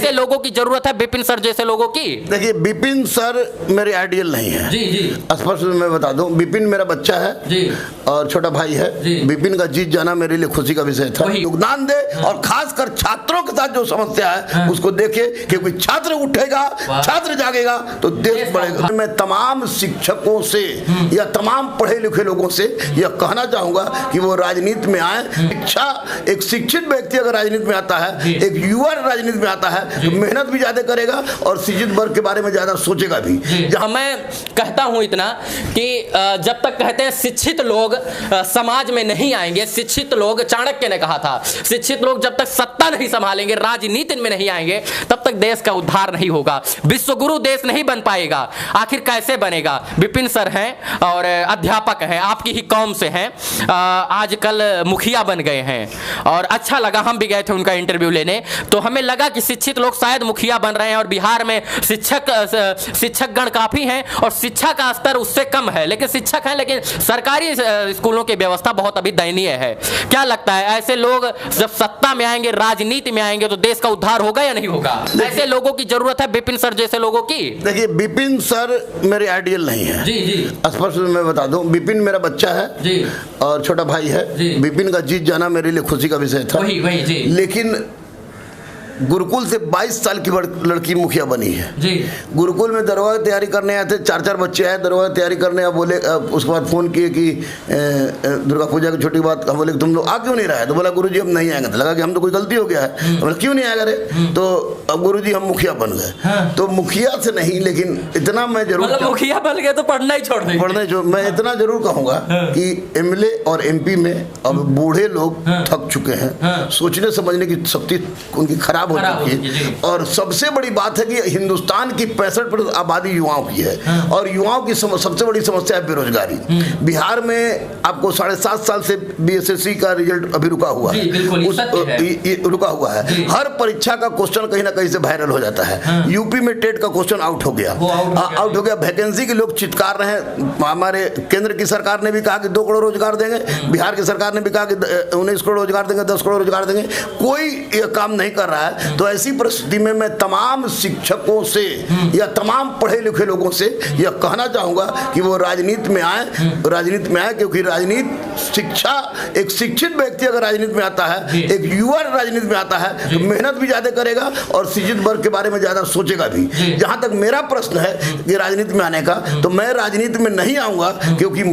ऐसे लोगों की जरूरत है, विपिन सर जैसे लोगों की। देखिए, विपिन सर मेरे आइडियल नहीं है जी जी, स्पष्ट मैं बता दूं। विपिन मेरा बच्चा है जी और छोटा भाई है। विपिन का जीत जाना मेरे लिए खुशी का विषय था। योगदान दे और खासकर छात्रों के साथ जो समस्या है उसको देखे, क्योंकि छात्र उठेगा, छात्र जागेगा तो देश बढ़ेगा। मैं तमाम शिक्षकों से या तमाम पढ़े लिखे लोगों से यह कहना चाहूंगा कि वो राजनीति में आए। शिक्षा, एक शिक्षित व्यक्ति अगर राजनीति में आता है, एक युवा राजनीति में आता है तो मेहनत भी ज्यादा करेगा और शिक्षित वर्ग के बारे में ज्यादा सोचेगा भी। मैं कहता हूं इतना कि जब तक कहते हैं शिक्षित लोग समाज में नहीं आएंगे, शिक्षित लोग, चाणक्य ने कहा था, शिक्षित लोग जब तक सत्ता नहीं संभालेंगे, राजनीति में नहीं आएंगे, तब तक देश का उद्धार नहीं होगा, विश्वगुरु देश नहीं बन पाएगा। आखिर कैसे बनेगा? विपिन सर हैं और अध्यापक हैं, आपकी ही कौम से हैं, आजकल मुखिया बन गए हैं और अच्छा लगा, हम भी गए थे उनका इंटरव्यू लेने, तो हमें लगा कि शिक्षित लोग शायद मुखिया बन रहे हैं और बिहार में शिक्षक गण काफी हैं और शिक्षा का स्तर उससे कम है, लेकिन शिक्षक हैं, लेकिन सरकारी स्कूलों की व्यवस्था बहुत अभी दयनीय है। क्या लगता है, ऐसे लोग जब सत्ता में आएंगे, राजनीति में आएंगे, तो देश का उद्धार होगा या नहीं होगा? ऐसे लोगों की जरूरत है, विपिन सर जैसे लोगों की। देखिए, विपिन सर मेरे आइडियल नहीं है जी जी, स्पष्ट मैं बता दूं। विपिन मेरा बच्चा है जी और छोटा भाई है। विपिन का जीत जाना मेरे लिए खुशी का विषय था। वही जी। लेकिन गुरुकुल से 22 साल की लड़की मुखिया बनी है जी। गुरुकुल में दरोगा की तैयारी करने आए थे, 4 बच्चे आए दरोगा की तैयारी करने। अब बोले, उसके बाद फोन किए कि दुर्गा पूजा की छोटी बात, हम बोले तुम लोग आ क्यों नहीं रहा है? तो बोला गुरुजी हम नहीं आएंगे। तो लगा कि हम तो कोई गलती हो गया है। बोला क्यों नहीं आएगा रे? तो अब गुरुजी हम मुखिया बन गए। तो मुखिया से नहीं, लेकिन इतना मैं जरूर, मुखिया बन गए तो पढ़ना ही छोड़ देंगे। मैं इतना जरूर कहूंगा कि एमएलए और एमपी में अब बूढ़े लोग थक चुके हैं, सोचने समझने की शक्ति उनकी खराब हो चुकी है। और सबसे बड़ी बात है कि हिंदुस्तान की 65% आबादी युवाओं की है और युवाओं की सबसे बड़ी समस्या है बेरोजगारी। बिहार में आपको 7.5 साल से बीएसएससी का रिजल्ट अभी रुका हुआ है, रुका हुआ है। हर परीक्षा का क्वेश्चन कहीं ना कहीं से वायरल हो जाता है। यूपी में टेट का क्वेश्चन आउट हो गया, वैकेंसी के लोग चित्कार रहे हैं। हमारे केंद्र की सरकार ने भी कहा कि 2 करोड़ रोजगार देंगे, बिहार की सरकार ने भी कहा कि 19 करोड़ रोजगार देंगे, 10 करोड़ रोजगार देंगे, कोई काम नहीं कर रहा है। तो ऐसी परिस्थिति में मैं तमाम शिक्षकों से या तमाम पढ़े लिखे लोगों से यह कहना चाहूंगा कि वो राजनीति में आए, क्योंकि राजनीति, शिक्षा, एक शिक्षित व्यक्ति अगर राजनीति में आता है, एक युवा राजनीति में आता है तो मेहनत भी ज्यादा करेगा और शिक्षित वर्ग के बारे में ज्यादा सोचेगा भी। जहां तक मेरा प्रश्न है कि राजनीति में आने का, तो मैं राजनीति में नहीं आऊंगा, क्योंकि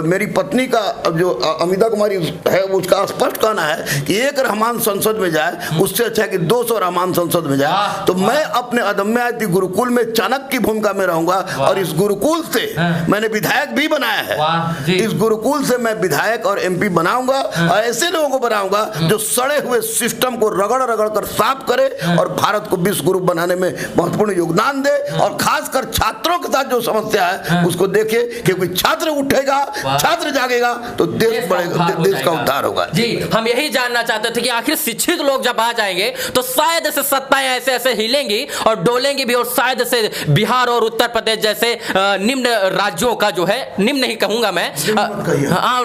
मेरी पत्नी का जो अमिता कुमारी है उसका स्पष्ट कहना है कि एक रहमान संसद में जाए उससे अच्छा है कि 200 रहमान संसद में जाए। तो मैं अपने अदम्य गुरुकुल में चाणक्य की भूमिका में रहूंगा और इस गुरुकुल से मैंने विधायक भी बनाया है। इस गुरुकुल से मैं विधायक और एमपी बनाऊंगा और ऐसे लोगों को बनाऊंगा जो सड़े हुए सिस्टम को रगड़ रगड़ कर साफ करे और भारत को विश्व गुरु बनाने में महत्वपूर्ण योगदान दे और खासकर छात्रों के साथ जो समस्या है उसको देखे, क्योंकि छात्र उठेगा, छात्र जागेगा तो देश बढ़ेगा, देश का उद्धार होगा। जी, हम यही जानना चाहते थे कि आखिर शिक्षित लोग जब आ जाएंगे तो शायद से सत्ताएं ऐसे ऐसे हिलेंगी और डोलेंगी भी और शायद से बिहार और उत्तर प्रदेश जैसे निम्न राज्यों का जो है, निम्न नहीं कहूंगा मैं,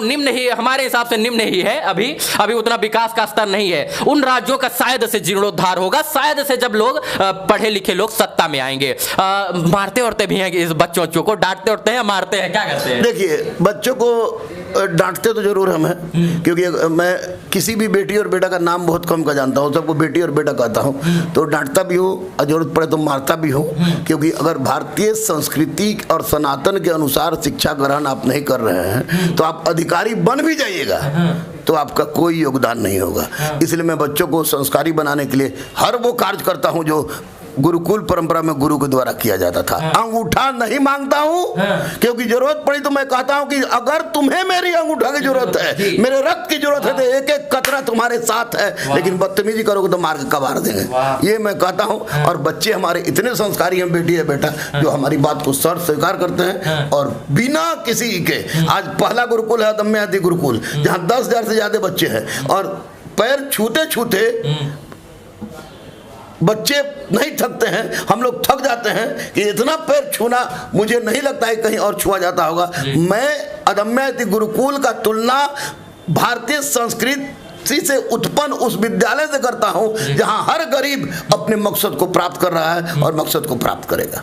निम्न ही हमारे हिसाब से निम्न ही है, अभी उतना विकास का स्तर नहीं है, उन राज्यों का शायद से जीर्णोद्धार होगा, शायद से जब लोग पढ़े लिखे लोग सत्ता में आएंगे। मारते उड़ते भी हैं इस बच्चों को, डांटते उड़ते हैं, मारते हैं, क्या करते हैं? देखिए, बच्चों को डांटते तो जरूर हम हैं, क्योंकि मैं किसी भी बेटी और बेटा का नाम बहुत कम का जानता हूँ, सबको बेटी और बेटा कहता हूँ, तो डांटता भी हो और जरूरत पड़े तो मारता भी हो, क्योंकि अगर भारतीय संस्कृति और सनातन के अनुसार शिक्षा ग्रहण आप नहीं कर रहे हैं तो आप अधिकारी बन भी जाइएगा तो आपका कोई योगदान नहीं होगा। इसलिए मैं बच्चों को संस्कारी बनाने के लिए हर वो कार्य करता हूँ जो गुरुकुल परंपरा में गुरु के द्वारा किया जाता था। अंगूठा नहीं मांगता हूँ, क्योंकि जरूरत पड़ी तो मैं कहता हूँ कि अगर तुम्हें मेरी अंगूठा की जरूरत है, मेरे रक्त की जरूरत है, तो एक एक कतरा तुम्हारे साथ है, लेकिन बदतमीजी करोगे तो मार के कबाड़ देंगे, ये मैं कहता हूँ। और बच्चे हमारे इतने संस्कारी हैं, बेटी है बेटा, जो हमारी बात को सर स्वीकार करते हैं और बिना किसी के, आज पहला गुरुकुल है अदम्य गुरुकुल, जहाँ 10,000 से ज्यादा बच्चे हैं और पैर छूते छूते बच्चे नहीं थकते हैं, हम लोग थक जाते हैं कि इतना पैर छूना मुझे नहीं लगता है कहीं और छुआ जाता होगा। मैं अदम्य गुरुकुल का तुलना भारतीय संस्कृत राजनीति से उत्पन्न उस विद्यालय से करता हूं जहां हर गरीब अपने मकसद को प्राप्त कर रहा है और मकसद को प्राप्त करेगा।